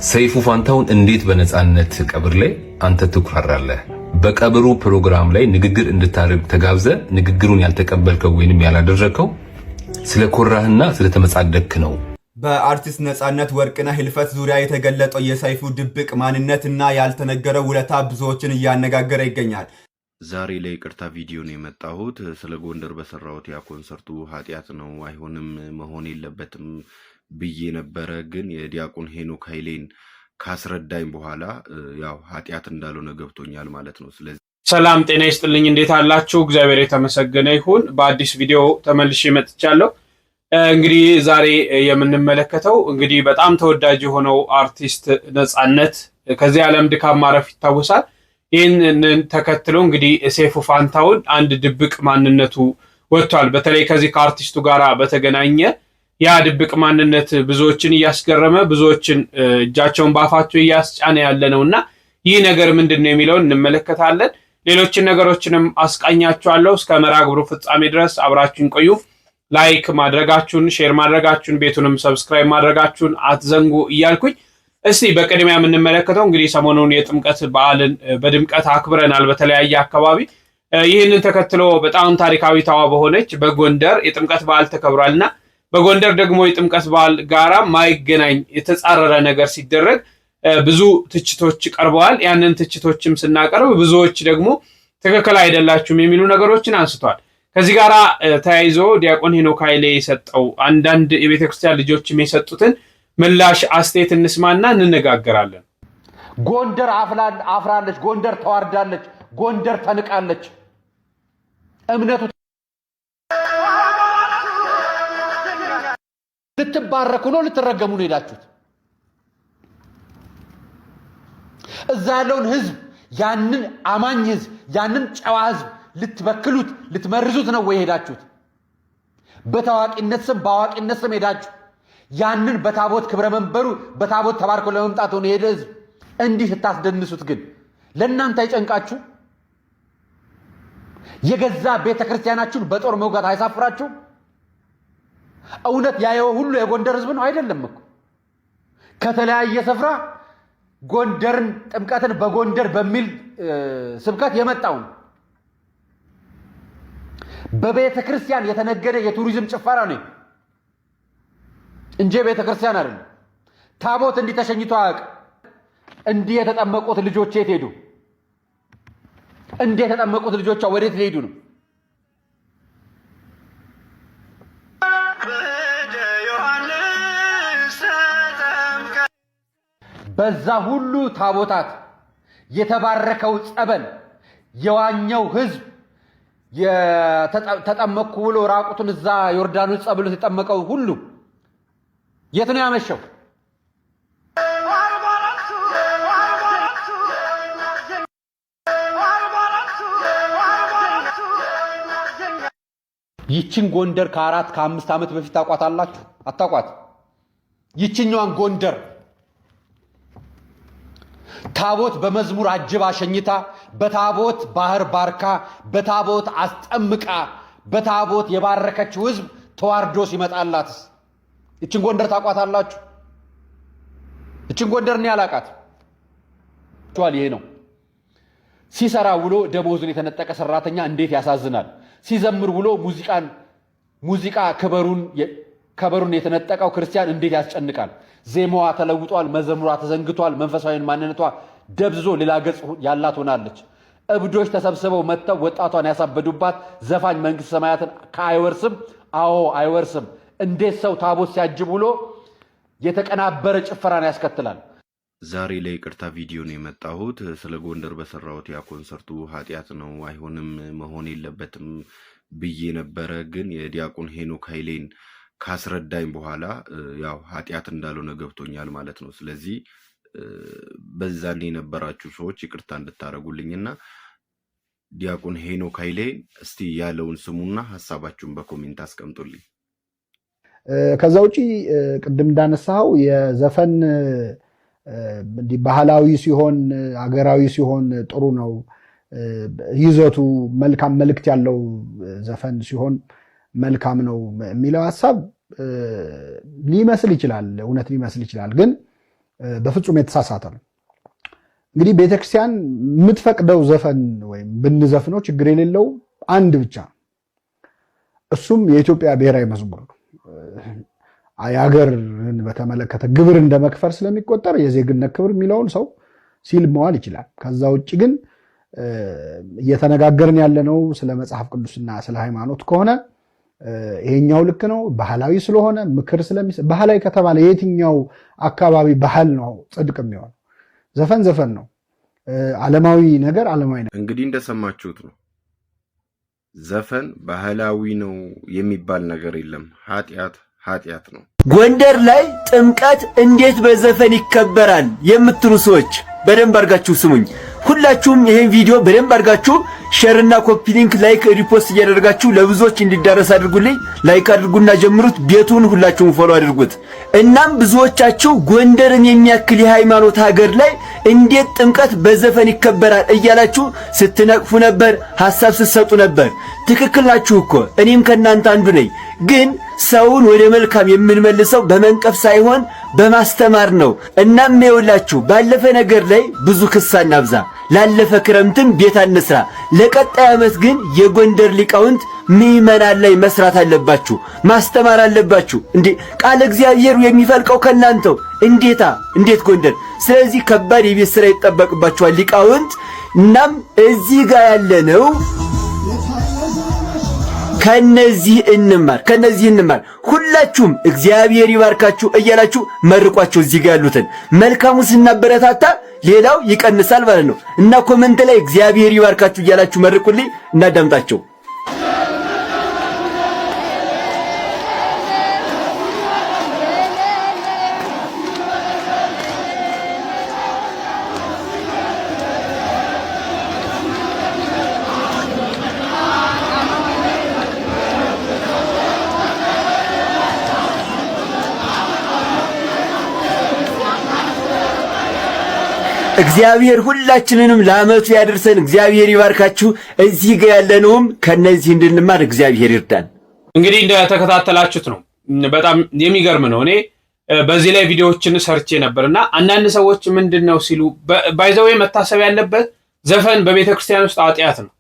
ሰይፉ ፋንታሁን እንዴት በነጻነት ቀብር ላይ አንተ ትኩራራለህ? በቀብሩ ፕሮግራም ላይ ንግግር እንድታደርግ ተጋብዘ ንግግሩን ያልተቀበልከው ወይንም ያላደረከው ስለኮራህና ስለተመጻደቅክ ነው። በአርቲስት ነጻነት ወርቅነህ ህልፈት ዙሪያ የተገለጠው የሰይፉ ድብቅ ማንነትና ያልተነገረው ውለታ ብዙዎችን እያነጋገረ ይገኛል። ዛሬ ላይ ይቅርታ ቪዲዮ ነው የመጣሁት። ስለ ጎንደር በሰራሁት ያ ኮንሰርቱ ኃጢአት ነው አይሆንም መሆን የለበትም ብዬ ነበረ። ግን የዲያቆን ሄኖክ ኃይሌን ካስረዳኝ በኋላ ያው ኃጢአት እንዳልሆነ ገብቶኛል ማለት ነው። ስለዚህ ሰላም ጤና ይስጥልኝ፣ እንዴት አላችሁ? እግዚአብሔር የተመሰገነ ይሁን። በአዲስ ቪዲዮ ተመልሼ መጥቻለሁ። እንግዲህ ዛሬ የምንመለከተው እንግዲህ በጣም ተወዳጅ የሆነው አርቲስት ነጻነት ከዚህ ዓለም ድካም ማረፍ ይታወሳል። ይህንን ተከትሎ እንግዲህ ሰይፉ ፋንታሁን አንድ ድብቅ ማንነቱ ወጥቷል። በተለይ ከዚህ ከአርቲስቱ ጋር በተገናኘ ያ ድብቅ ማንነት ብዙዎችን እያስገረመ ብዙዎችን እጃቸውን ባፋቸው እያስጫነ ያለ ነውና ይህ ነገር ምንድነው የሚለውን እንመለከታለን። ሌሎችን ነገሮችንም አስቃኛችኋለሁ። እስከ መርሃ ግብሩ ፍጻሜ ድረስ አብራችሁን ቆዩ። ላይክ ማድረጋችሁን፣ ሼር ማድረጋችሁን፣ ቤቱንም ሰብስክራይብ ማድረጋችሁን አትዘንጉ እያልኩኝ እስቲ በቅድሚያ የምንመለከተው እንግዲህ ሰሞኑን የጥምቀት በዓልን በድምቀት አክብረናል በተለያየ አካባቢ። ይህንን ተከትሎ በጣም ታሪካዊ ታዋ በሆነች በጎንደር የጥምቀት በዓል ተከብሯልና በጎንደር ደግሞ የጥምቀት በዓል ጋራ ማይገናኝ የተጻረረ ነገር ሲደረግ ብዙ ትችቶች ቀርበዋል። ያንን ትችቶችም ስናቀርብ ብዙዎች ደግሞ ትክክል አይደላችሁም የሚሉ ነገሮችን አንስቷል። ከዚህ ጋራ ተያይዞ ዲያቆን ሄኖክ ኃይሌ የሰጠው አንዳንድ የቤተክርስቲያን ልጆችም የሰጡትን ምላሽ አስተያየት እንስማና እንነጋገራለን። ጎንደር አፍራለች፣ ጎንደር ተዋርዳለች፣ ጎንደር ተንቃለች። እምነቱ ልትባረኩ ነው ልትረገሙ ነው ሄዳችሁት? እዛ ያለውን ህዝብ ያንን አማኝ ህዝብ ያንን ጨዋ ህዝብ ልትበክሉት ልትመርዙት ነው ወይ ሄዳችሁት? በታዋቂነት ስም በአዋቂነት ስም ሄዳችሁ ያንን በታቦት ክብረ መንበሩ በታቦት ተባርኮ ለመምጣት ሆነ ሄደ ህዝብ እንዲህ ስታስደንሱት ግን ለእናንተ አይጨንቃችሁ? የገዛ ቤተክርስቲያናችሁን በጦር መውጋት አይሳፍራችሁ? እውነት ያየው ሁሉ የጎንደር ህዝብ ነው አይደለም እኮ። ከተለያየ ስፍራ ጎንደርን ጥምቀትን በጎንደር በሚል ስብከት የመጣው በቤተ ክርስቲያን የተነገደ የቱሪዝም ጭፈራ ነው እንጂ ቤተ ክርስቲያን አይደለም። ታቦት እንዲህ ተሸኝቶ አያውቅም። እንዲህ የተጠመቁት ልጆች የት ሄዱ? እንዲህ የተጠመቁት ልጆቿ ወዴት ሊሄዱ ነው? በዛ ሁሉ ታቦታት የተባረከው ጸበል የዋኘው ህዝብ ተጠመቅኩ ብሎ ራቁቱን እዛ ዮርዳኖስ ጸበል የተጠመቀው ሁሉ የት ነው ያመሸው? ይችን ጎንደር ከ4 ከ5 ዓመት በፊት ታቋታላችሁ? አታቋት? ይችኛዋን ጎንደር ታቦት በመዝሙር አጅባ ሸኝታ በታቦት ባህር ባርካ በታቦት አስጠምቃ በታቦት የባረከችው ህዝብ ተዋርዶ ሲመጣላት እቺን ጎንደር ታቋታላችሁ? እቺን ጎንደር ነው ያላቃት። ይሄ ነው ሲሰራ ውሎ ደሞዙን የተነጠቀ ሰራተኛ እንዴት ያሳዝናል። ሲዘምር ውሎ ሙዚቃ ከበሩን የተነጠቀው ክርስቲያን እንዴት ያስጨንቃል። ዜማዋ ተለውጧል፣ መዘምሯ ተዘንግቷል፣ መንፈሳዊ ማንነቷ ደብዝዞ ሌላ ገጽ ያላት ሆናለች። እብዶች ተሰብስበው መጥተው ወጣቷን ያሳበዱባት ዘፋኝ መንግስት ሰማያትን ከአይወርስም። አዎ አይወርስም። እንዴት ሰው ታቦት ሲያጅብ ውሎ የተቀናበረ ጭፈራን ያስከትላል። ዛሬ ላይ ይቅርታ ቪዲዮ ነው የመጣሁት። ስለ ጎንደር በሰራሁት ያ ኮንሰርቱ ኃጢአት ነው አይሆንም መሆን የለበትም ብዬ ነበረ። ግን የዲያቆን ሄኖክ ኃይሌን ካስረዳኝ በኋላ ያው ኃጢአት እንዳልሆነ ገብቶኛል ማለት ነው። ስለዚህ በዛኔ የነበራችሁ ሰዎች ይቅርታ እንድታረጉልኝና ዲያቆን ሄኖክ ኃይሌ እስቲ ያለውን ስሙና ሐሳባችሁን በኮሜንት አስቀምጡልኝ። ከዛ ውጪ ቅድም እንዳነሳው የዘፈን ባህላዊ ሲሆን አገራዊ ሲሆን ጥሩ ነው። ይዘቱ መልካም መልእክት ያለው ዘፈን ሲሆን መልካም ነው የሚለው ሐሳብ ሊመስል ይችላል፣ እውነት ሊመስል ይችላል። ግን በፍጹም የተሳሳተ ነው። እንግዲህ ቤተክርስቲያን የምትፈቅደው ዘፈን ወይም ብንዘፍነው ችግር የሌለው አንድ ብቻ፣ እሱም የኢትዮጵያ ብሔራዊ መዝሙር ነው። የሀገርን በተመለከተ ግብር እንደመክፈል ስለሚቆጠር የዜግነት ክብር የሚለውን ሰው ሲል መዋል ይችላል። ከዛ ውጭ ግን እየተነጋገርን ያለነው ስለ መጽሐፍ ቅዱስና ስለ ሃይማኖት ከሆነ ይሄኛው ልክ ነው። ባህላዊ ስለሆነ ምክር ባህላዊ ከተባለ የትኛው አካባቢ ባህል ነው ጽድቅ የሚሆነው? ዘፈን ዘፈን ነው። ዓለማዊ ነገር ዓለማዊ ነው። እንግዲህ እንደሰማችሁት ነው። ዘፈን ባህላዊ ነው የሚባል ነገር የለም። ኃጢአት ነው። ጎንደር ላይ ጥምቀት እንዴት በዘፈን ይከበራል የምትሉ ሰዎች በደንብ አድርጋችሁ ስሙኝ። ሁላችሁም ይሄን ቪዲዮ በደንብ አድርጋችሁ ሼር እና ኮፒ ሊንክ፣ ላይክ፣ ሪፖስት እያደረጋችሁ ለብዙዎች እንዲዳረስ አድርጉልኝ። ላይክ አድርጉና ጀምሩት። ቤቱን ሁላችሁም ፎሎ አድርጉት። እናም ብዙዎቻችሁ ጎንደርን የሚያክል የሃይማኖት ሀገር ላይ እንዴት ጥምቀት በዘፈን ይከበራል እያላችሁ ስትነቅፉ ነበር፣ ሐሳብ ስትሰጡ ነበር። ትክክል ናችሁ እኮ እኔም ከናንተ አንዱ ነኝ። ግን ሰውን ወደ መልካም የምንመልሰው በመንቀፍ ሳይሆን በማስተማር ነው። እናም ይኸውላችሁ ባለፈ ነገር ላይ ብዙ ክስ አናብዛ። ላለፈ ክረምትም ቤት አንስራ። ለቀጣይ ዓመት ግን የጎንደር ሊቃውንት ምዕመናን ላይ መስራት አለባችሁ፣ ማስተማር አለባችሁ። እንዴ ቃል እግዚአብሔሩ የሚፈልቀው ከናንተው እንዴት ጎንደር። ስለዚህ ከባድ የቤት ሥራ ይጠበቅባችኋል ሊቃውንት። እናም እዚህ ጋር ያለነው ከነዚህ እንማር። ሁላችሁም እግዚአብሔር ይባርካችሁ እያላችሁ መርቋቸው። እዚህ ጋር ያሉትን መልካሙ ስናበረታታ ሌላው ይቀንሳል ማለት ነው እና ኮሜንት ላይ እግዚአብሔር ይባርካችሁ እያላችሁ መርቁልኝ። እናዳምጣቸው። እግዚአብሔር ሁላችንንም ለዓመቱ ያደርሰን። እግዚአብሔር ይባርካችሁ። እዚህ ጋር ያለነውም ከነዚህ እንድንማር እግዚአብሔር ይርዳን። እንግዲህ እንደተከታተላችሁት ነው። በጣም የሚገርም ነው። እኔ በዚህ ላይ ቪዲዮዎችን ሰርቼ ነበርና አንዳንድ ሰዎች ምንድነው ሲሉ ባይዘው መታሰብ ያለበት ዘፈን በቤተ ክርስቲያን ውስጥ ኃጢአት ነው።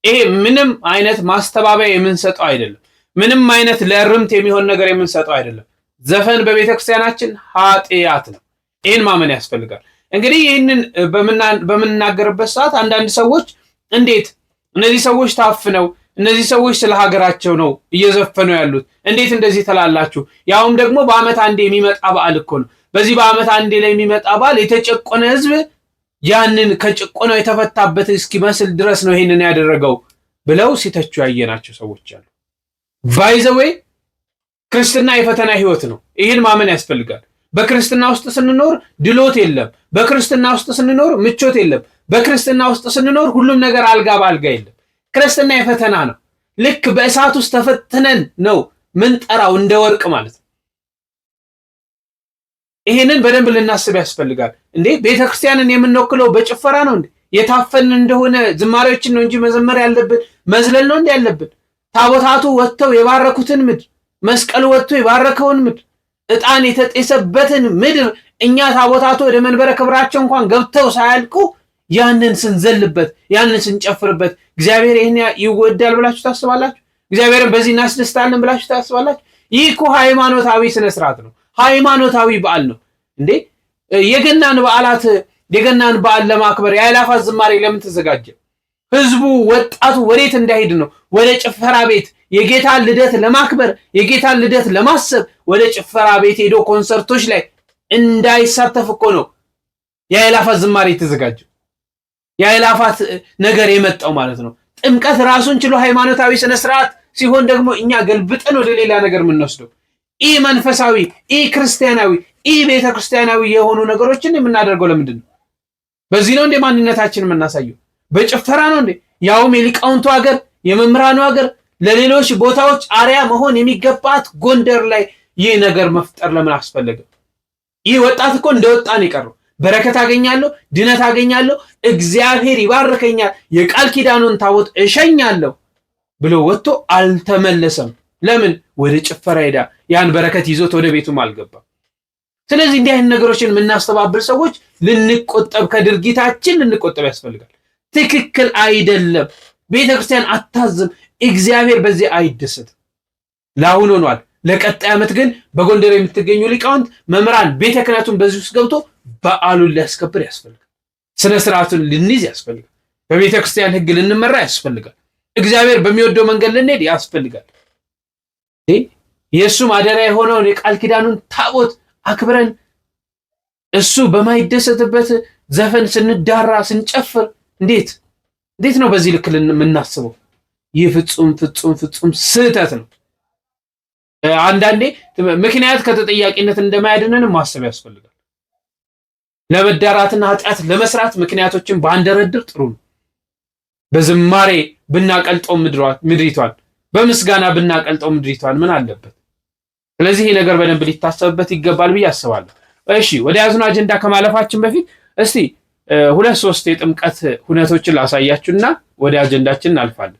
ይሄ ምንም አይነት ማስተባበያ የምንሰጠው አይደለም። ምንም አይነት ለእርምት የሚሆን ነገር የምንሰጠው አይደለም። ዘፈን በቤተ ክርስቲያናችን ኃጢአት ነው። ይህን ማመን ያስፈልጋል። እንግዲህ ይህንን በምንናገርበት ሰዓት አንዳንድ ሰዎች እንዴት እነዚህ ሰዎች ታፍነው እነዚህ ሰዎች ስለ ሀገራቸው ነው እየዘፈኑ ያሉት እንዴት እንደዚህ ተላላችሁ? ያውም ደግሞ በአመት አንዴ የሚመጣ በዓል እኮ ነው። በዚህ በአመት አንዴ ላይ የሚመጣ በዓል የተጨቆነ ህዝብ ያንን ከጭቆናው የተፈታበት እስኪመስል ድረስ ነው ይህንን ያደረገው ብለው ሲተቹ ያየናቸው ሰዎች አሉ። ባይ ዘ ዌይ ክርስትና የፈተና ህይወት ነው። ይህን ማመን ያስፈልጋል። በክርስትና ውስጥ ስንኖር ድሎት የለም። በክርስትና ውስጥ ስንኖር ምቾት የለም። በክርስትና ውስጥ ስንኖር ሁሉም ነገር አልጋ በአልጋ የለም። ክርስትና የፈተና ነው። ልክ በእሳት ውስጥ ተፈትነን ነው ምን ጠራው እንደ ወርቅ ማለት ነው። ይሄንን በደንብ ልናስብ ያስፈልጋል። እንዴ ቤተክርስቲያንን የምንወክለው በጭፈራ ነው እንዴ? የታፈንን እንደሆነ ዝማሬዎችን ነው እንጂ መዘመር ያለብን መዝለል ነው እንዴ ያለብን? ታቦታቱ ወጥተው የባረኩትን ምድር፣ መስቀሉ ወጥቶ የባረከውን ምድር፣ ዕጣን የተጤሰበትን ምድር እኛ ታቦታቱ ወደ መንበረ ክብራቸው እንኳን ገብተው ሳያልቁ ያንን ስንዘልበት ያንን ስንጨፍርበት እግዚአብሔር ይሄን ይወዳል ብላችሁ ታስባላችሁ? እግዚአብሔርን በዚህ እናስደስታለን ብላችሁ ታስባላችሁ? ይህ እኮ ሃይማኖታዊ ስነ ስርዓት ነው። ሃይማኖታዊ በዓል ነው እንዴ። የገናን በዓል ለማክበር የአእላፋት ዝማሬ ለምን ተዘጋጀ? ህዝቡ ወጣቱ ወዴት እንዳይሄድ ነው? ወደ ጭፈራ ቤት የጌታን ልደት ለማክበር የጌታን ልደት ለማሰብ ወደ ጭፈራ ቤት ሄዶ ኮንሰርቶች ላይ እንዳይሳተፍ እኮ ነው የአእላፋት ዝማሬ የተዘጋጀው። የአእላፋት ነገር የመጣው ማለት ነው። ጥምቀት ራሱን ችሎ ሃይማኖታዊ ስነ ስርዓት ሲሆን ደግሞ እኛ ገልብጠን ወደ ሌላ ነገር የምንወስደው ኢ መንፈሳዊ ኢ ክርስቲያናዊ ኢ ቤተክርስቲያናዊ የሆኑ ነገሮችን የምናደርገው ለምንድን ነው? በዚህ ነው እንደ ማንነታችን የምናሳየው? በጭፈራ ነው እንዴ? ያውም የሊቃውንቱ ሀገር የመምህራኑ ሀገር ለሌሎች ቦታዎች አርያ መሆን የሚገባት ጎንደር ላይ ይህ ነገር መፍጠር ለምን አስፈለገ? ይህ ወጣት እኮ እንደወጣን የቀረው በረከት አገኛለሁ፣ ድነት አገኛለሁ፣ እግዚአብሔር ይባርከኛል፣ የቃል ኪዳኑን ታቦት እሸኛለሁ ብሎ ወጥቶ አልተመለሰም። ለምን? ወደ ጭፈራ ሄዳ ያን በረከት ይዞት ወደ ቤቱም አልገባም። ስለዚህ እንዲህ አይነት ነገሮችን የምናስተባብር ሰዎች ልንቆጠብ፣ ከድርጊታችን ልንቆጠብ ያስፈልጋል። ትክክል አይደለም። ቤተክርስቲያን አታዝም። እግዚአብሔር በዚህ አይደሰትም። ለአሁን ሆኗል። ለቀጣይ ዓመት ግን በጎንደር የምትገኙ ሊቃውንት፣ መምህራን፣ ቤተ ክህነቱን በዚህ ውስጥ ገብቶ በዓሉን ሊያስከብር ያስፈልጋል። ስነ ስርዓቱን ልንይዝ ያስፈልጋል። በቤተ ክርስቲያን ሕግ ልንመራ ያስፈልጋል። እግዚአብሔር በሚወደው መንገድ ልንሄድ ያስፈልጋል። የእሱ ማደሪያ የሆነውን የቃል ኪዳኑን ታቦት አክብረን እሱ በማይደሰትበት ዘፈን ስንዳራ ስንጨፍር እንዴት ነው በዚህ ልክ የምናስበው? ይህ ፍጹም ስህተት ነው። አንዳንዴ ምክንያት ከተጠያቂነት እንደማያድነን ማሰብ ያስፈልጋል። ለመዳራትና ኃጢአት ለመስራት ምክንያቶችን ባንደረድር ጥሩ ነው። በዝማሬ ብናቀልጠው ምድሪቷን፣ በምስጋና ብናቀልጠው ምድሪቷን ምን አለበት? ስለዚህ ይህ ነገር በደንብ ሊታሰብበት ይገባል ብዬ አስባለሁ። እሺ ወደ ያዝነው አጀንዳ ከማለፋችን በፊት እስቲ 2-3 የጥምቀት ሁነቶችን ላሳያችሁና ወደ አጀንዳችን እናልፋለን።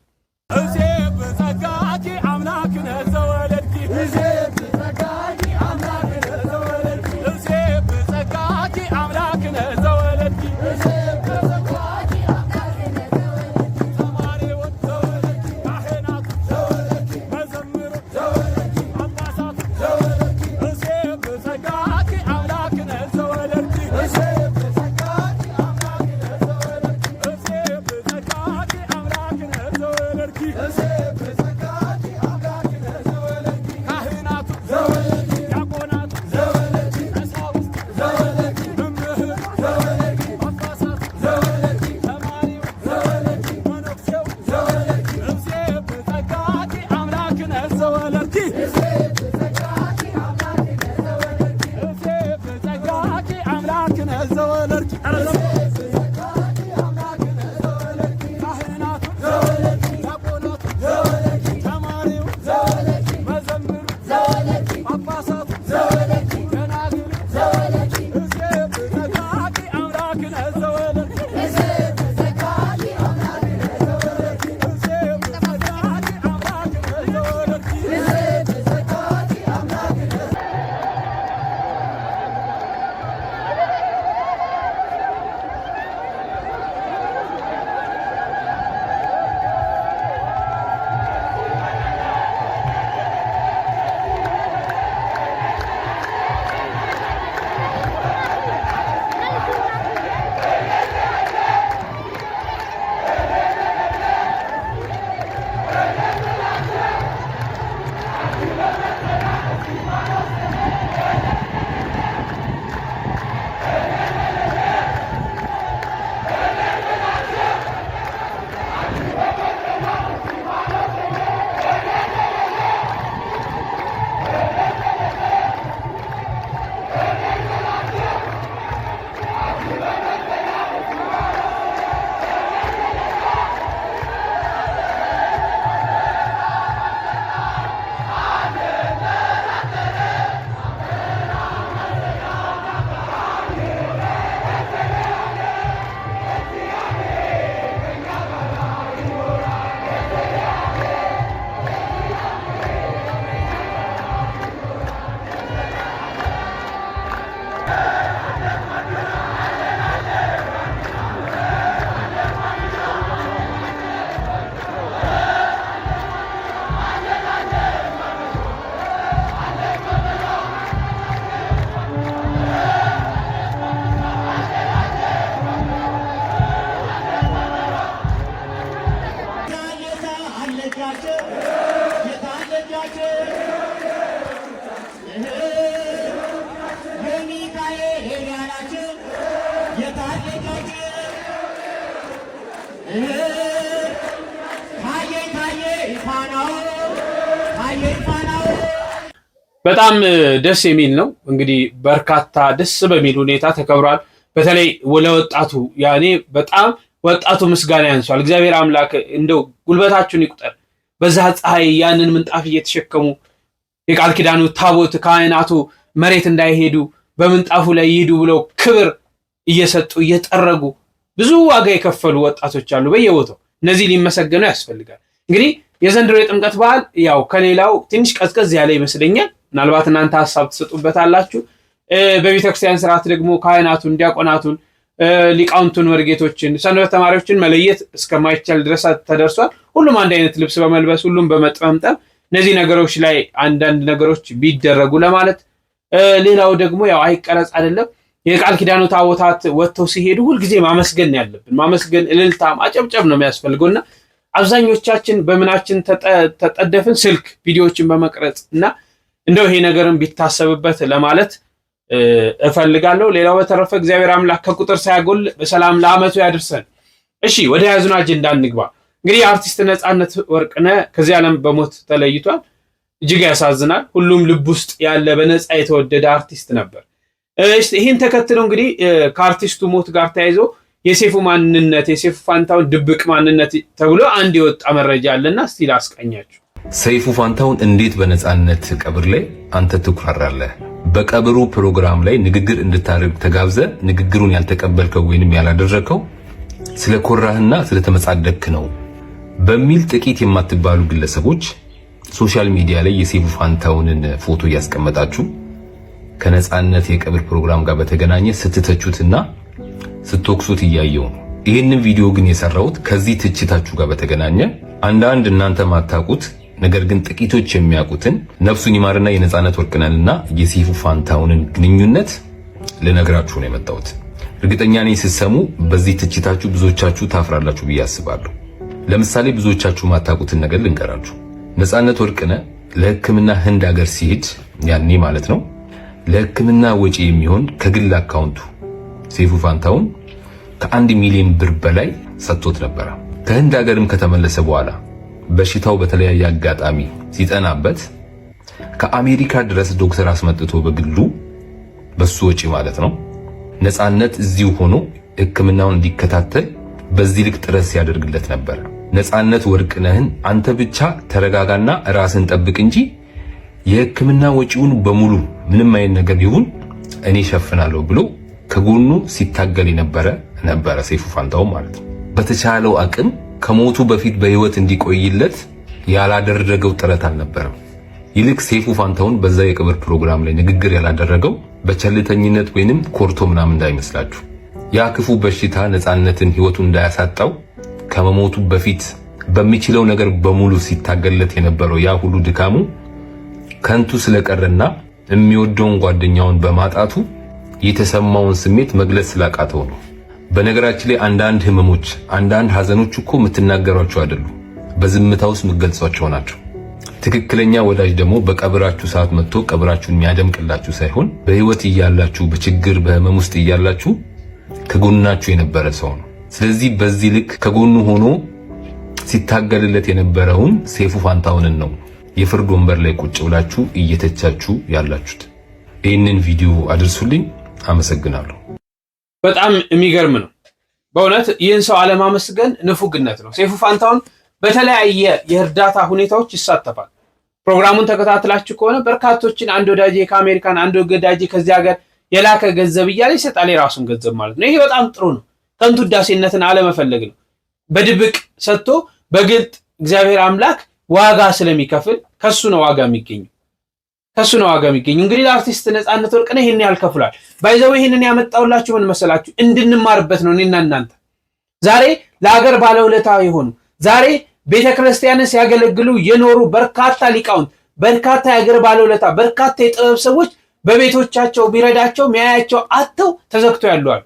በጣም ደስ የሚል ነው። እንግዲህ በርካታ ደስ በሚል ሁኔታ ተከብሯል። በተለይ ለወጣቱ ያኔ በጣም ወጣቱ ምስጋና ያንሷል። እግዚአብሔር አምላክ እንደው ጉልበታችሁን ይቁጠር። በዛ ፀሐይ ያንን ምንጣፍ እየተሸከሙ የቃል ኪዳኑ ታቦት ካህናቱ መሬት እንዳይሄዱ በምንጣፉ ላይ ይሄዱ ብለው ክብር እየሰጡ እየጠረጉ ብዙ ዋጋ የከፈሉ ወጣቶች አሉ በየቦታው። እነዚህ ሊመሰገኑ ያስፈልጋል። እንግዲህ የዘንድሮ የጥምቀት በዓል ያው ከሌላው ትንሽ ቀዝቀዝ ያለ ይመስለኛል። ምናልባት እናንተ ሐሳብ ትሰጡበታላችሁ። በቤተክርስቲያን ስርዓት ደግሞ ካህናቱን፣ ዲያቆናቱን፣ ሊቃውንቱን፣ ወርጌቶችን፣ ሰንበት ተማሪዎችን መለየት እስከማይቻል ድረስ ተደርሷል። ሁሉም አንድ አይነት ልብስ በመልበስ ሁሉም በመጠምጠም እነዚህ ነገሮች ላይ አንዳንድ ነገሮች ቢደረጉ ለማለት ሌላው ደግሞ ያው አይቀረጽ አይደለም የቃል ኪዳኑ ታቦታት ወጥተው ሲሄዱ ሁልጊዜ ማመስገን ያለብን ማመስገን እልልታ ማጨብጨብ ነው የሚያስፈልገውና አብዛኞቻችን በምናችን ተጠደፍን ስልክ ቪዲዮዎችን በመቅረጽ እና እንደው ይሄ ነገርን ቢታሰብበት ለማለት እፈልጋለሁ። ሌላው በተረፈ እግዚአብሔር አምላክ ከቁጥር ሳያጎል በሰላም ለዓመቱ ያድርሰን። እሺ ወደ ያዙን አጀንዳ እንግባ። እንግዲህ አርቲስት ነፃነት ወርቅነህ ከዚህ ዓለም በሞት ተለይቷል። እጅግ ያሳዝናል። ሁሉም ልብ ውስጥ ያለ በነፃ የተወደደ አርቲስት ነበር። ይህን ተከትሎ እንግዲህ ከአርቲስቱ ሞት ጋር ተያይዞ የሰይፉ ማንነት የሰይፉ ፋንታሁን ድብቅ ማንነት ተብሎ አንድ የወጣ መረጃ አለና እስቲ ላስቀኛችሁ። ሰይፉ ፋንታሁን እንዴት በነፃነት ቀብር ላይ አንተ ትኩራራለህ? በቀብሩ ፕሮግራም ላይ ንግግር እንድታደርግ ተጋብዘ ንግግሩን ያልተቀበልከው ወይንም ያላደረከው ስለኮራህና ስለተመጻደቅክ ነው በሚል ጥቂት የማትባሉ ግለሰቦች ሶሻል ሚዲያ ላይ የሰይፉ ፋንታሁንን ፎቶ እያስቀመጣችሁ ከነፃነት የቀብር ፕሮግራም ጋር በተገናኘ ስትተቹትና ስትወቅሱት እያየው ነው። ይህንን ቪዲዮ ግን የሰራሁት ከዚህ ትችታችሁ ጋር በተገናኘ አንዳንድ እናንተ ማታውቁት ነገር ግን ጥቂቶች የሚያውቁትን ነፍሱን ይማርና የነፃነት ወርቅነህንና የሰይፉ ፋንታሁንን ግንኙነት ልነግራችሁ ነው የመጣሁት። እርግጠኛ ነኝ ስትሰሙ በዚህ ትችታችሁ ብዙዎቻችሁ ታፍራላችሁ ብዬ አስባለሁ። ለምሳሌ ብዙዎቻችሁ ማታውቁትን ነገር ልንገራችሁ። ነፃነት ወርቅነህ ለሕክምና ህንድ ሀገር ሲሄድ ያኔ ማለት ነው ለሕክምና ወጪ የሚሆን ከግል አካውንቱ ሰይፉ ፋንታሁን ከ1 ሚሊዮን ብር በላይ ሰጥቶት ነበር። ከህንድ ሀገርም ከተመለሰ በኋላ በሽታው በተለያየ አጋጣሚ ሲጠናበት ከአሜሪካ ድረስ ዶክተር አስመጥቶ በግሉ በሱ ወጪ ማለት ነው ነፃነት እዚሁ ሆኖ ሕክምናውን እንዲከታተል በዚህ ልክ ጥረት ሲያደርግለት ነበር። ነፃነት ወርቅነህን አንተ ብቻ ተረጋጋና ራስን ጠብቅ እንጂ የሕክምና ወጪውን በሙሉ ምንም አይነት ነገር ይሁን እኔ ሸፍናለሁ ብሎ ከጎኑ ሲታገል ነበረ ሰይፉ ፋንታሁን ማለት ነው። በተቻለው አቅም ከሞቱ በፊት በህይወት እንዲቆይለት ያላደረገው ጥረት አልነበረም። ይልቅ ሰይፉ ፋንታሁን በዛ የቀብር ፕሮግራም ላይ ንግግር ያላደረገው በቸልተኝነት ወይንም ኮርቶ ምናምን እንዳይመስላችሁ። ያ ክፉ በሽታ ነፃነትን ህይወቱን እንዳያሳጣው ከመሞቱ በፊት በሚችለው ነገር በሙሉ ሲታገልለት የነበረው ያ ሁሉ ድካሙ ከንቱ ስለቀረና የሚወደውን ጓደኛውን በማጣቱ የተሰማውን ስሜት መግለጽ ስላቃተው ነው። በነገራችን ላይ አንዳንድ ህመሞች አንዳንድ ሐዘኖች እኮ የምትናገሯቸው አይደሉ፣ በዝምታ ውስጥ የምትገልጿቸው ናቸው። ትክክለኛ ወዳጅ ደግሞ በቀብራችሁ ሰዓት መጥቶ ቀብራችሁን የሚያደምቅላችሁ ሳይሆን በህይወት እያላችሁ በችግር በህመም ውስጥ እያላችሁ ከጎናችሁ የነበረ ሰው ነው። ስለዚህ በዚህ ልክ ከጎኑ ሆኖ ሲታገልለት የነበረውን ሰይፉ ፋንታሁንን ነው የፍርድ ወንበር ላይ ቁጭ ብላችሁ እየተቻችሁ ያላችሁት። ይህንን ቪዲዮ አድርሱልኝ። አመሰግናለሁ። በጣም የሚገርም ነው በእውነት ይህን ሰው አለማመስገን ንፉግነት ነው። ሰይፉ ፋንታሁን በተለያየ የእርዳታ ሁኔታዎች ይሳተፋል። ፕሮግራሙን ተከታትላችሁ ከሆነ በርካቶችን አንድ ወዳጄ ከአሜሪካን አንድ ወዳጄ ከዚህ ሀገር የላከ ገንዘብ እያለ ይሰጣል፣ የራሱን ገንዘብ ማለት ነው። ይሄ በጣም ጥሩ ነው። ከንቱ ውዳሴነትን አለመፈለግ ነው። በድብቅ ሰጥቶ በግልጥ እግዚአብሔር አምላክ ዋጋ ስለሚከፍል ከሱ ነው ዋጋ የሚገኘው። እንግዲህ ለአርቲስት ነፃነት ወርቅነህ ይሄን ያህል ከፍሏል። ባይዘው ይሄንን ያመጣውላችሁ ምን መሰላችሁ? እንድንማርበት ነው። እኔና እናንተ ዛሬ ለሀገር ባለውለታ የሆኑ ዛሬ ቤተክርስቲያንን ሲያገለግሉ የኖሩ በርካታ ሊቃውንት፣ በርካታ የሀገር ባለውለታ፣ በርካታ የጥበብ ሰዎች በቤቶቻቸው ቢረዳቸው ሚያያቸው አጥተው ተዘግቶ ያሉአሉ።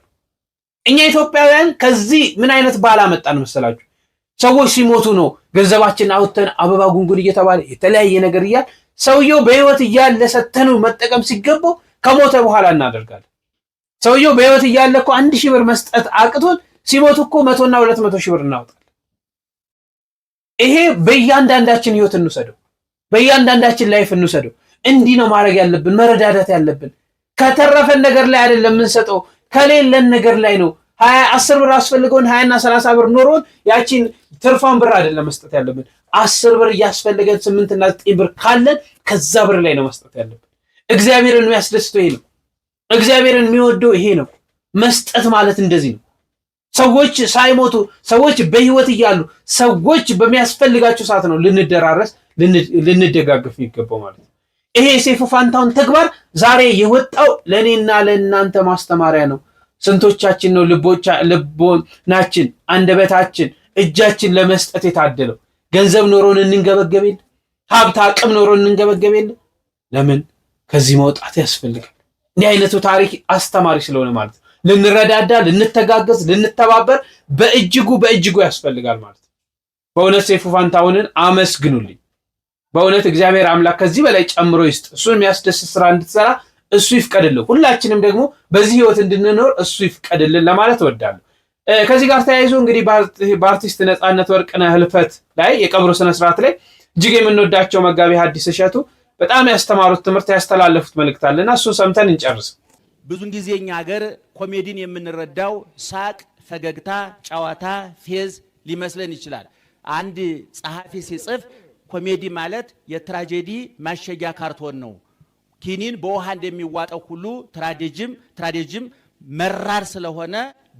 እኛ ኢትዮጵያውያን ከዚህ ምን አይነት ባል አመጣን መሰላችሁ? ሰዎች ሲሞቱ ነው ገንዘባችን አውጥተን አበባ ጉንጉን እየተባለ የተለያየ ነገር እያል ሰውየው በህይወት እያለ ሰተነው መጠቀም ሲገባው ከሞተ በኋላ እናደርጋለን። ሰውየው በህይወት እያለ እኮ 1000 ብር መስጠት አቅቶን ሲሞት እኮ 100 እና 200 ሺህ ብር እናወጣለን። ይሄ በእያንዳንዳችን ህይወት እንውሰደው፣ በእያንዳንዳችን ላይፍ እንውሰደው። እንዲህ ነው ማድረግ ያለብን፣ መረዳዳት ያለብን። ከተረፈን ነገር ላይ አይደለም የምንሰጠው፣ ከሌለን ነገር ላይ ነው። 10 ብር አስፈልገውን 20 እና 30 ብር ኖሮን ያቺን ትርፋን ብር አይደለም መስጠት ያለብን። 10 ብር እያስፈልገን 8 እና 9 ብር ካለን ከዛ ብር ላይ ነው መስጠት ያለብን። እግዚአብሔርን የሚያስደስተው ይሄ ነው። እግዚአብሔርን የሚወደው ይሄ ነው። መስጠት ማለት እንደዚህ ነው። ሰዎች ሳይሞቱ ሰዎች በህይወት እያሉ ሰዎች በሚያስፈልጋቸው ሰዓት ነው ልንደራረስ ልንደጋገፍ የሚገባው ማለት ነው። ይሄ ሰይፉ ፋንታሁን ተግባር ዛሬ የወጣው ለኔና ለእናንተ ማስተማሪያ ነው። ስንቶቻችን ነው ልቦናችን፣ አንደበታችን፣ እጃችን ለመስጠት የታደለው? ገንዘብ ኖሮን እንንገበገበል፣ ሀብት አቅም ኖሮን እንንገበገበል። ለምን? ከዚህ መውጣት ያስፈልጋል። እንዲህ አይነቱ ታሪክ አስተማሪ ስለሆነ ማለት ነው። ልንረዳዳ፣ ልንተጋገዝ፣ ልንተባበር በእጅጉ ያስፈልጋል ማለት ነው። በእውነት ሰይፉ ፋንታሁንን አመስግኑልኝ። በእውነት እግዚአብሔር አምላክ ከዚህ በላይ ጨምሮ ይስጥ። እሱን የሚያስደስት ስራ እንድትሰራ እሱ ይፍቀድልን። ሁላችንም ደግሞ በዚህ ህይወት እንድንኖር እሱ ይፍቀድልን ለማለት እወዳለሁ። ከዚህ ጋር ተያይዞ እንግዲህ በአርቲስት ነፃነት ወርቅነህ ህልፈት ላይ የቀብሩ ስነ ስርዓት ላይ እጅግ የምንወዳቸው መጋቢ ሐዲስ እሸቱ በጣም ያስተማሩት ትምህርት ያስተላለፉት መልእክት አለና እሱ ሰምተን እንጨርስ። ብዙን ጊዜ እኛ ሀገር ኮሜዲን የምንረዳው ሳቅ፣ ፈገግታ፣ ጨዋታ፣ ፌዝ ሊመስለን ይችላል። አንድ ጸሐፊ ሲጽፍ ኮሜዲ ማለት የትራጀዲ ማሸጊያ ካርቶን ነው። ኪኒን በውሃ እንደሚዋጠው ሁሉ ትራጀዲም መራር ስለሆነ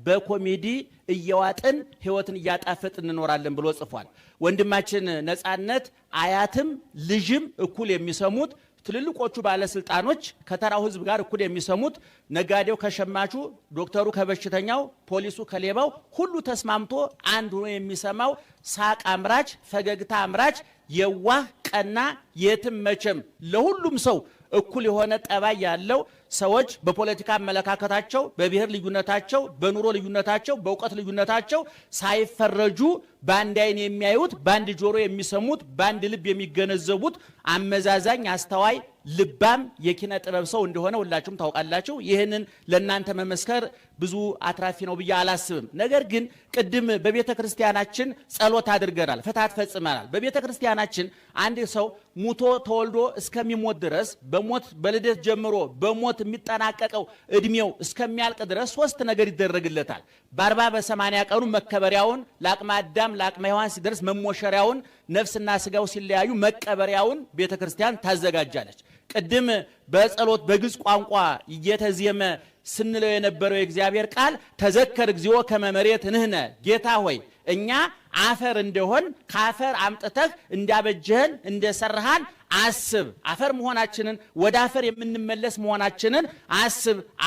በኮሜዲ እየዋጥን ህይወትን እያጣፈጥን እንኖራለን ብሎ ጽፏል። ወንድማችን ነፃነት አያትም ልጅም እኩል የሚሰሙት፣ ትልልቆቹ ባለስልጣኖች ከተራው ህዝብ ጋር እኩል የሚሰሙት፣ ነጋዴው ከሸማቹ፣ ዶክተሩ ከበሽተኛው፣ ፖሊሱ ከሌባው ሁሉ ተስማምቶ አንድ ሆኖ የሚሰማው ሳቅ አምራች፣ ፈገግታ አምራች፣ የዋህ ቀና፣ የትም መቼም ለሁሉም ሰው እኩል የሆነ ጠባይ ያለው ሰዎች በፖለቲካ አመለካከታቸው፣ በብሔር ልዩነታቸው፣ በኑሮ ልዩነታቸው፣ በእውቀት ልዩነታቸው ሳይፈረጁ በአንድ አይን የሚያዩት፣ በአንድ ጆሮ የሚሰሙት፣ በአንድ ልብ የሚገነዘቡት አመዛዛኝ፣ አስተዋይ፣ ልባም የኪነ ጥበብ ሰው እንደሆነ ሁላችሁም ታውቃላችሁ። ይህንን ለእናንተ መመስከር ብዙ አትራፊ ነው ብዬ አላስብም። ነገር ግን ቅድም በቤተ ክርስቲያናችን ጸሎት አድርገናል፣ ፍትሐት ፈጽመናል። በቤተ ክርስቲያናችን አንድ ሰው ሙቶ ተወልዶ እስከሚሞት ድረስ በልደት ጀምሮ በሞት የሚጠናቀቀው እድሜው እስከሚያልቅ ድረስ 3 ነገር ይደረግለታል። በ40 በ80 ቀኑ መከበሪያውን፣ ለአቅመ አዳም ለአቅመ ሔዋን ሲደርስ መሞሸሪያውን፣ ነፍስና ስጋው ሲለያዩ መቀበሪያውን ቤተ ክርስቲያን ታዘጋጃለች። ቅድም በጸሎት በግዕዝ ቋንቋ እየተዜመ ስንለው የነበረው የእግዚአብሔር ቃል ተዘከር እግዚኦ ከመ መሬት ንሕነ፣ ጌታ ሆይ እኛ አፈር እንደሆን ከአፈር አምጥተህ እንዳበጀህን እንደሰራሃን አስብ። አፈር መሆናችንን ወደ አፈር የምንመለስ መሆናችንን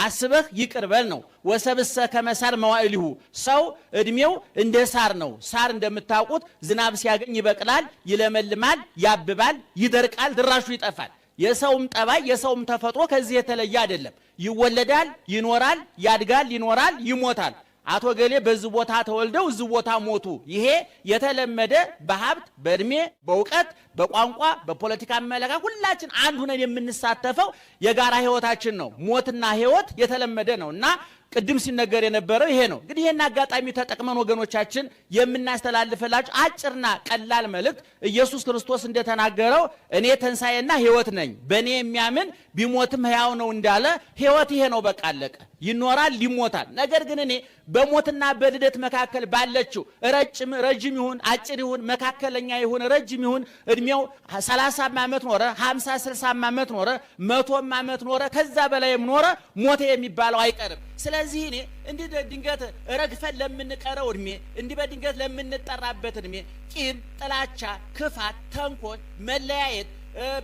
አስበህ ይቅር በል ነው። ወሰብሰ ከመ ሣር መዋዕሊሁ፣ ሰው እድሜው እንደ ሳር ነው። ሳር እንደምታውቁት ዝናብ ሲያገኝ ይበቅላል፣ ይለመልማል፣ ያብባል፣ ይደርቃል፣ ድራሹ ይጠፋል። የሰውም ጠባይ የሰውም ተፈጥሮ ከዚህ የተለየ አይደለም። ይወለዳል፣ ይኖራል፣ ያድጋል፣ ይኖራል፣ ይሞታል። አቶ ገሌ በዚህ ቦታ ተወልደው እዚህ ቦታ ሞቱ። ይሄ የተለመደ በሀብት በእድሜ በእውቀት በቋንቋ በፖለቲካ አመለካከት ሁላችን አንድ ሆነን የምንሳተፈው የጋራ ህይወታችን ነው። ሞትና ህይወት የተለመደ ነው እና ቅድም ሲነገር የነበረው ይሄ ነው። እንግዲህ ይሄን አጋጣሚ ተጠቅመን ወገኖቻችን የምናስተላልፈላችሁ አጭርና ቀላል መልእክት ኢየሱስ ክርስቶስ እንደተናገረው እኔ ትንሣኤና ህይወት ነኝ፣ በእኔ የሚያምን ቢሞትም ሕያው ነው እንዳለ ህይወት ይሄ ነው። በቃ አለቀ። ይኖራል፣ ይሞታል። ነገር ግን እኔ በሞትና በልደት መካከል ባለችው ረጅም ይሁን አጭር ይሁን መካከለኛ ይሁን ረጅም ይሁን እድሜው 30 ዓመት ኖረ 50 60 ዓመት ኖረ 100 ዓመት ኖረ ከዛ በላይም ኖረ ሞተ የሚባለው አይቀርም። ስለዚህ እኔ እንዲህ ድንገት ረግፈን ለምንቀረው እድሜ እንዲህ በድንገት ለምንጠራበት እድሜ ቂም፣ ጥላቻ፣ ክፋት፣ ተንኮል፣ መለያየት፣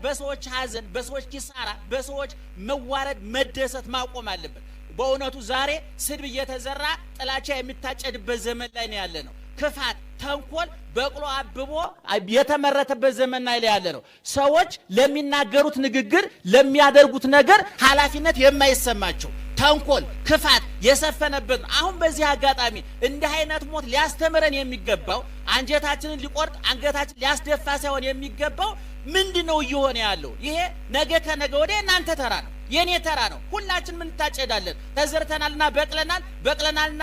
በሰዎች ሐዘን፣ በሰዎች ኪሳራ፣ በሰዎች መዋረድ መደሰት ማቆም አለበት። በእውነቱ ዛሬ ስድብ እየተዘራ ጥላቻ የሚታጨድበት ዘመን ላይ ነው ያለ ነው። ክፋት፣ ተንኮል በቅሎ አብቦ የተመረተበት ዘመን ላይ ያለ ነው። ሰዎች ለሚናገሩት ንግግር ለሚያደርጉት ነገር ኃላፊነት የማይሰማቸው ተንኮል፣ ክፋት የሰፈነበት ነው። አሁን በዚህ አጋጣሚ እንዲህ አይነት ሞት ሊያስተምረን የሚገባው አንጀታችንን ሊቆርጥ አንገታችን ሊያስደፋ ሳይሆን የሚገባው ምንድነው እየሆነ ያለው? ይሄ ነገ ከነገ ወዲያ እናንተ ተራ ነው፣ የኔ ተራ ነው። ሁላችን ምን ታጨዳለን? ተዘርተናልና በቅለናል፣ በቅለናልና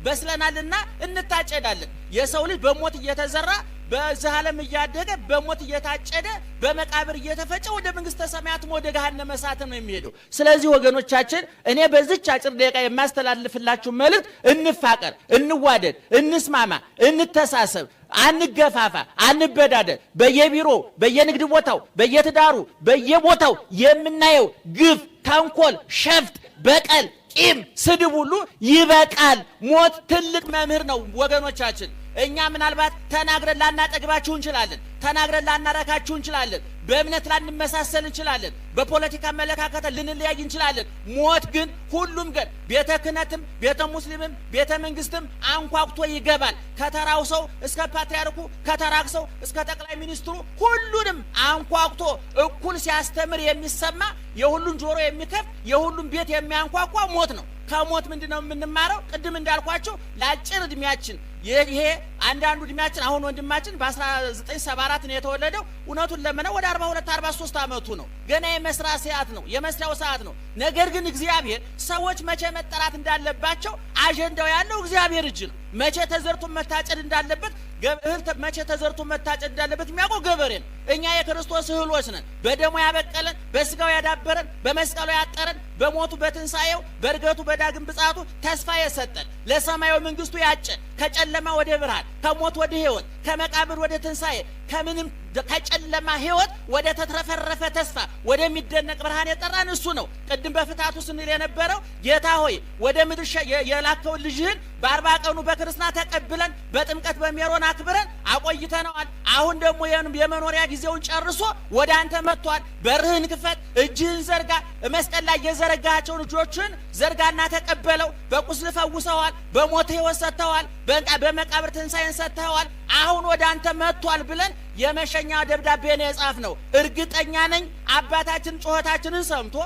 በስለናልና እንታጨዳለን። የሰው ልጅ በሞት እየተዘራ በዚህ ዓለም እያደገ በሞት እየታጨደ በመቃብር እየተፈጨ ወደ መንግስተ ሰማያትም ወደ ገሃነመ እሳት ነው የሚሄደው። ስለዚህ ወገኖቻችን እኔ በዚች አጭር ደቂቃ የማስተላልፍላችሁ መልእክት እንፋቀር፣ እንዋደድ፣ እንስማማ፣ እንተሳሰብ፣ አንገፋፋ፣ አንበዳደር። በየቢሮ በየንግድ ቦታው በየትዳሩ በየቦታው የምናየው ግፍ፣ ተንኮል፣ ሸፍጥ፣ በቀል፣ ቂም፣ ስድብ ሁሉ ይበቃል። ሞት ትልቅ መምህር ነው ወገኖቻችን። እኛ ምናልባት ተናግረን ላናጠግባችሁ እንችላለን፣ ተናግረን ላናረካችሁ እንችላለን። በእምነት ላንመሳሰል እንችላለን፣ በፖለቲካ አመለካከት ልንለያይ እንችላለን። ሞት ግን ሁሉም ግን ቤተ ክህነትም ቤተ ሙስሊምም ቤተ መንግስትም አንኳኩቶ ይገባል። ከተራው ሰው እስከ ፓትርያርኩ፣ ከተራው ሰው እስከ ጠቅላይ ሚኒስትሩ ሁሉንም አንኳኩቶ እኩል ሲያስተምር የሚሰማ የሁሉን ጆሮ የሚከፍ የሁሉም ቤት የሚያንኳኳ ሞት ነው። ከሞት ምንድነው የምንማረው? ቅድም እንዳልኳችሁ ለአጭር እድሜያችን ይሄ አንዳንዱ እድሜያችን አሁን ወንድማችን በ1974 ነው የተወለደው። እውነቱን ለምነው ወደ 42 43 አመቱ ነው። ገና የመስሪያ ሰዓት ነው፣ የመስሪያው ሰዓት ነው። ነገር ግን እግዚአብሔር ሰዎች መቼ መጠራት እንዳለባቸው አጀንዳው ያለው እግዚአብሔር እጅ ነው። መቼ ተዘርቶ መታጨድ እንዳለበት እህል መቼ ተዘርቶ መታጨድ እንዳለበት የሚያውቀው ገበሬ ነው። እኛ የክርስቶስ እህሎች ነን። በደሙ ያበቀለን፣ በስጋው ያዳበረን፣ በመስቀሉ ያጠረን፣ በሞቱ በትንሳኤው በእርገቱ በዳግም ብጻቱ ተስፋ የሰጠን ለሰማያዊ መንግስቱ ያጨን ከጨለማ ወደ ብርሃን ከሞት ወደ ሕይወት ከመቃብር ወደ ትንሳኤ ከምንም ከጨለማ ሕይወት ወደ ተትረፈረፈ ተስፋ ወደሚደነቅ ብርሃን የጠራን እሱ ነው። ቅድም በፍታቱ ስንል የነበረው ጌታ ሆይ ወደ ምድር የላከውን ልጅህን በ40 ቀኑ በክርስትና ተቀብለን በጥምቀት በሜሮን አክብረን አቆይተነዋል። አሁን ደግሞ የመኖሪያ ጊዜውን ጨርሶ ወደ አንተ መጥቷል። በርህን ክፈት፣ እጅህን ዘርጋ። መስቀል ላይ የዘረጋቸውን እጆችን ዘርጋና ተቀበለው። በቁስል ፈውሰዋል፣ በሞት ሕይወት ሰጥተዋል፣ በመቃብር ትንሣኤን ሰጥተዋል። አሁን ወደ አንተ መጥቷል ብለን የመሸኛ ደብዳቤ ነው የጻፍነው። እርግጠኛ ነኝ አባታችን ጩኸታችንን ሰምቶ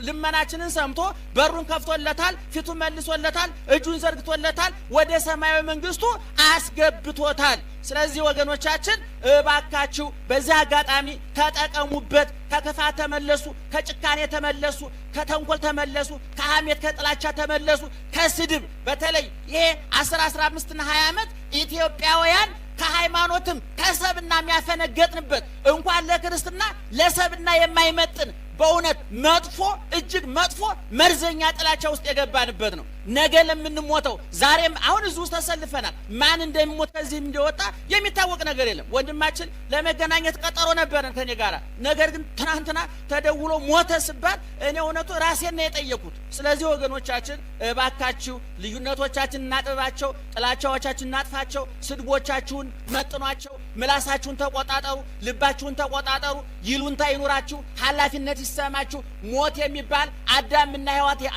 ልመናችንን ሰምቶ በሩን ከፍቶለታል፣ ፊቱን መልሶለታል፣ እጁን ዘርግቶለታል፣ ወደ ሰማያዊ መንግስቱ አስገብቶታል። ስለዚህ ወገኖቻችን እባካችሁ በዚህ አጋጣሚ ተጠቀሙበት። ከክፋት ተመለሱ፣ ከጭካኔ ተመለሱ፣ ከተንኮል ተመለሱ፣ ከሐሜት ከጥላቻ ተመለሱ፣ ከስድብ በተለይ ይሄ 10 15 እና 20 ዓመት ኢትዮጵያውያን ከሃይማኖትም ከሰብና የሚያፈነገጥንበት እንኳን ለክርስትና ለሰብና የማይመጥን በእውነት መጥፎ እጅግ መጥፎ መርዘኛ ጥላቻ ውስጥ የገባንበት ነው። ነገ ለምንሞተው ዛሬም አሁን እዚህ ውስጥ ተሰልፈናል። ማን እንደሚሞት ከዚህም እንደወጣ የሚታወቅ ነገር የለም። ወንድማችን ለመገናኘት ቀጠሮ ነበረን ከኔ ጋር። ነገር ግን ትናንትና ተደውሎ ሞተ ሲባል እኔ እውነቱ ራሴን ነው የጠየኩት። ስለዚህ ወገኖቻችን እባካችሁ ልዩነቶቻችን እናጥባቸው፣ ጥላቻዎቻችን እናጥፋቸው፣ ስድቦቻችሁን መጥኗቸው፣ ምላሳችሁን ተቆጣጠሩ፣ ልባችሁን ተቆጣጠሩ፣ ይሉንታ ይኑራችሁ፣ ኃላፊነት ይሰማችሁ። ሞት የሚባል አዳምና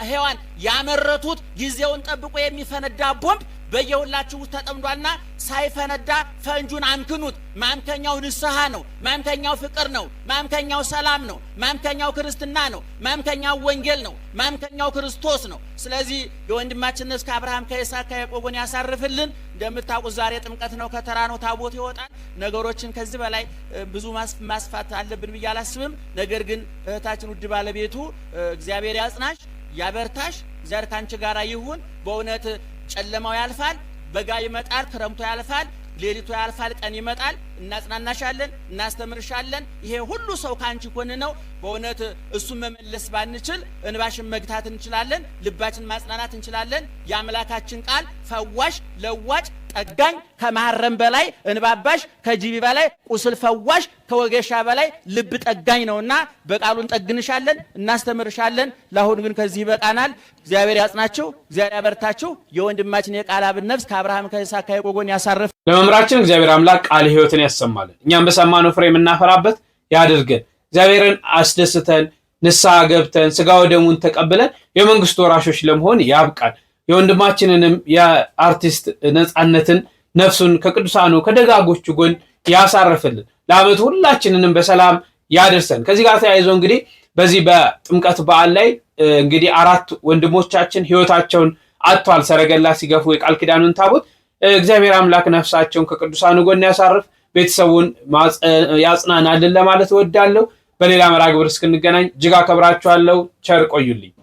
ሔዋን ያመረቱት ጊዜውን ጠብቆ የሚፈነዳ ቦምብ በየሁላችሁ ውስጥ ተጠምዷልና ሳይፈነዳ ፈንጁን አምክኑት። ማምከኛው ንስሐ ነው። ማምከኛው ፍቅር ነው። ማምከኛው ሰላም ነው። ማምከኛው ክርስትና ነው። ማምከኛው ወንጌል ነው። ማምከኛው ክርስቶስ ነው። ስለዚህ የወንድማችን ነፍስ ከአብርሃም ከይስሐቅ ከያዕቆብ ያሳርፍልን። እንደምታውቁት ዛሬ ጥምቀት ነው። ከተራ ነው፣ ታቦት ይወጣል። ነገሮችን ከዚህ በላይ ብዙ ማስፋት አለብን ብዬ አላስብም። ነገር ግን እህታችን ውድ ባለቤቱ እግዚአብሔር ያጽናሽ፣ ያበርታሽ፣ እግዚአብሔር ካንቺ ጋር ይሁን። በእውነት ጨለማው ያልፋል፣ በጋ ይመጣል፣ ክረምቱ ያልፋል፣ ሌሊቱ ያልፋል፣ ቀን ይመጣል። እናጽናናሻለን፣ እናስተምርሻለን። ይሄ ሁሉ ሰው ካንቺ ኮን ነው። በእውነት እሱን መመለስ ባንችል እንባሽን መግታት እንችላለን፣ ልባችን ማጽናናት እንችላለን። የአምላካችን ቃል ፈዋሽ፣ ለዋጭ፣ ጠጋኝ፣ ከማረም በላይ እንባባሽ፣ ከጅቢ በላይ ቁስል ፈዋሽ፣ ከወገሻ በላይ ልብ ጠጋኝ ነውና በቃሉ እንጠግንሻለን፣ እናስተምርሻለን። ለአሁን ግን ከዚህ ይበቃናል። እግዚአብሔር ያጽናችሁ፣ እግዚአብሔር ያበርታችሁ። የወንድማችን የቃላብን ነፍስ ከአብርሃም ከይስሐቅ ከያዕቆብ ያሳርፍ። ለመምራችን እግዚአብሔር አምላክ ቃል ሕይወትን ያሰማልን። እኛም በሰማነው ፍሬ የምናፈራበት ያድርገን። እግዚአብሔርን አስደስተን ንስሐ ገብተን ስጋ ወደሙን ተቀብለን የመንግስቱ ወራሾች ለመሆን ያብቃል። የወንድማችንንም የአርቲስት ነጻነትን ነፍሱን ከቅዱሳኑ ከደጋጎቹ ጎን ያሳርፍልን። ለዓመቱ ሁላችንንም በሰላም ያደርሰን። ከዚህ ጋር ተያይዞ እንግዲህ በዚህ በጥምቀት በዓል ላይ እንግዲህ 4 ወንድሞቻችን ሕይወታቸውን አጥቷል። ሰረገላ ሲገፉ የቃል ኪዳኑን ታቦት እግዚአብሔር አምላክ ነፍሳቸውን ከቅዱሳኑ ጎን ያሳርፍ፣ ቤተሰቡን ያጽናናልን ለማለት እወዳለሁ። በሌላ መርሃ ግብር እስክንገናኝ እጅግ አከብራችኋለሁ። ቸር ቆዩልኝ።